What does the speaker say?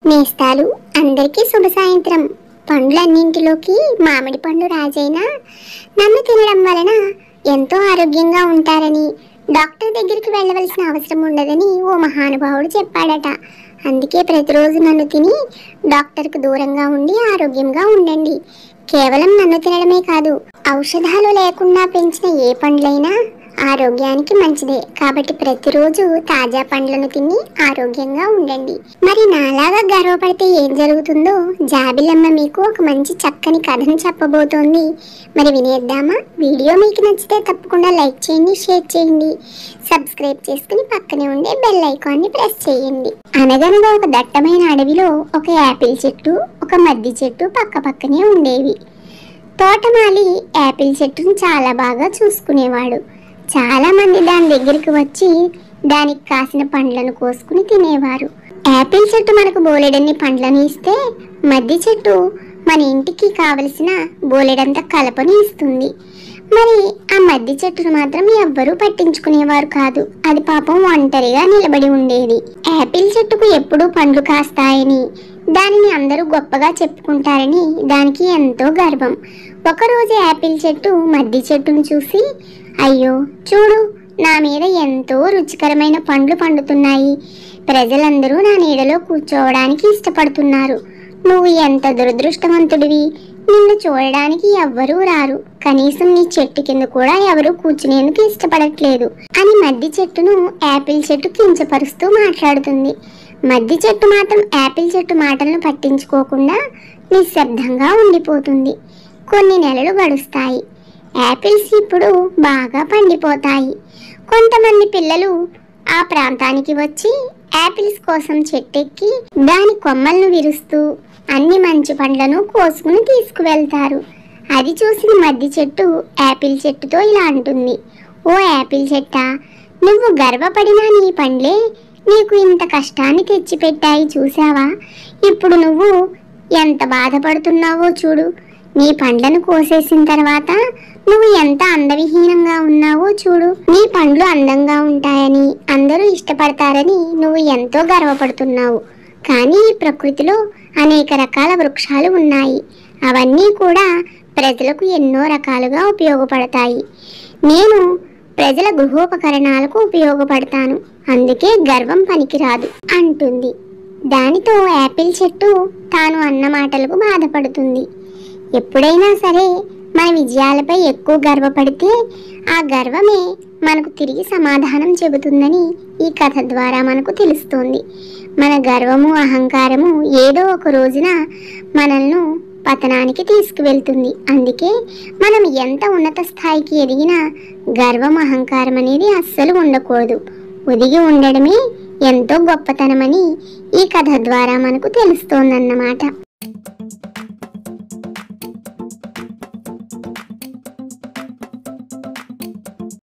నేస్తాలు అందరికీ శుభ సాయంత్రం. పండ్లన్నింటిలోకి మామిడి పండు రాజైన నన్ను తినడం వలన ఎంతో ఆరోగ్యంగా ఉంటారని, డాక్టర్ దగ్గరికి వెళ్ళవలసిన అవసరం ఉండదని ఓ మహానుభావుడు చెప్పాడట. అందుకే ప్రతిరోజు నన్ను తిని డాక్టర్కు దూరంగా ఉండి ఆరోగ్యంగా ఉండండి. కేవలం నన్ను తినడమే కాదు, ఔషధాలు లేకుండా పెంచిన ఏ పండ్లైనా ఆరోగ్యానికి మంచిదే. కాబట్టి ప్రతిరోజు తాజా పండ్లను తిని ఆరోగ్యంగా ఉండండి. మరి నాలాగా గర్వపడితే ఏం జరుగుతుందో జాబిలమ్మ మీకు ఒక మంచి చక్కని కథను చెప్పబోతోంది. మరి వినేద్దామా? వీడియో మీకు నచ్చితే తప్పకుండా లైక్ చేయండి, షేర్ చేయండి, సబ్స్క్రైబ్ చేసుకుని పక్కనే ఉండే బెల్ ఐకాన్ని ప్రెస్ చేయండి. అనగనగా ఒక దట్టమైన అడవిలో ఒక యాపిల్ చెట్టు, ఒక మద్ది చెట్టు పక్క పక్కనే ఉండేవి. తోటమాలి యాపిల్ చెట్టును చాలా బాగా చూసుకునేవాడు. చాలా మంది దాని దగ్గరికి వచ్చి దానికి కాసిన పండ్లను కోసుకుని తినేవారు. యాపిల్ చెట్టు మనకు బోలెడన్ని పండ్లను ఇస్తే, మద్ది చెట్టు మన ఇంటికి కావలసిన బోలెడంత కలపను ఇస్తుంది. మరి ఆ మద్ది చెట్టును మాత్రం ఎవ్వరూ పట్టించుకునేవారు కాదు. అది పాపం ఒంటరిగా నిలబడి ఉండేది. యాపిల్ చెట్టుకు ఎప్పుడూ పండ్లు కాస్తాయని, దానిని అందరూ గొప్పగా చెప్పుకుంటారని దానికి ఎంతో గర్వం. ఒకరోజు యాపిల్ చెట్టు మద్ది చెట్టును చూసి, అయ్యో చూడు, నా మీద ఎంతో రుచికరమైన పండ్లు పండుతున్నాయి. ప్రజలందరూ నా నీడలో కూర్చోవడానికి ఇష్టపడుతున్నారు. నువ్వు ఎంత దురదృష్టవంతుడివి. నిన్ను చూడడానికి ఎవ్వరూ రారు. కనీసం నీ చెట్టు కింద కూడా ఎవరూ కూర్చునేందుకు ఇష్టపడట్లేదు అని మద్ది చెట్టును యాపిల్ చెట్టు కించపరుస్తూ మాట్లాడుతుంది. మద్ది చెట్టు మాత్రం యాపిల్ చెట్టు మాటలను పట్టించుకోకుండా నిశ్శబ్దంగా ఉండిపోతుంది. కొన్ని నెలలు గడుస్తాయి. యాపిల్స్ ఇప్పుడు బాగా పండిపోతాయి. కొంతమంది పిల్లలు ఆ ప్రాంతానికి వచ్చి యాపిల్స్ కోసం చెట్టెక్కి దాని కొమ్మలను విరుస్తూ అన్ని మంచి పండ్లను కోసుకుని తీసుకువెళ్తారు. అది చూసిన మద్ది చెట్టు యాపిల్ చెట్టుతో ఇలా అంటుంది, ఓ యాపిల్ చెట్టా, నువ్వు గర్వపడిన నీ పండ్లే నీకు ఇంత కష్టాన్ని తెచ్చిపెట్టాయి చూసావా? ఇప్పుడు నువ్వు ఎంత బాధపడుతున్నావో చూడు. నీ పండ్లను కోసేసిన తర్వాత నువ్వు ఎంత అందవిహీనంగా ఉన్నావో చూడు. నీ పండ్లు అందంగా ఉంటాయని, అందరూ ఇష్టపడతారని నువ్వు ఎంతో గర్వపడుతున్నావు. కానీ ఈ ప్రకృతిలో అనేక రకాల వృక్షాలు ఉన్నాయి. అవన్నీ కూడా ప్రజలకు ఎన్నో రకాలుగా ఉపయోగపడతాయి. నేను ప్రజల గృహోపకరణాలకు ఉపయోగపడతాను. అందుకే గర్వం పనికిరాదు అంటుంది. దానితో యాపిల్ చెట్టు తాను అన్న మాటలకు బాధపడుతుంది. ఎప్పుడైనా సరే మన విజయాలపై ఎక్కువ గర్వపడితే ఆ గర్వమే మనకు తిరిగి సమాధానం చెబుతుందని ఈ కథ ద్వారా మనకు తెలుస్తోంది. మన గర్వము, అహంకారము ఏదో ఒక రోజున మనల్ని పతనానికి తీసుకువెళ్తుంది. అందుకే మనం ఎంత ఉన్నత స్థాయికి ఎదిగినా గర్వం, అహంకారం అనేది అస్సలు ఉండకూడదు. ఒదిగి ఉండడమే ఎంతో గొప్పతనమని ఈ కథ ద్వారా మనకు తెలుస్తోందన్నమాట.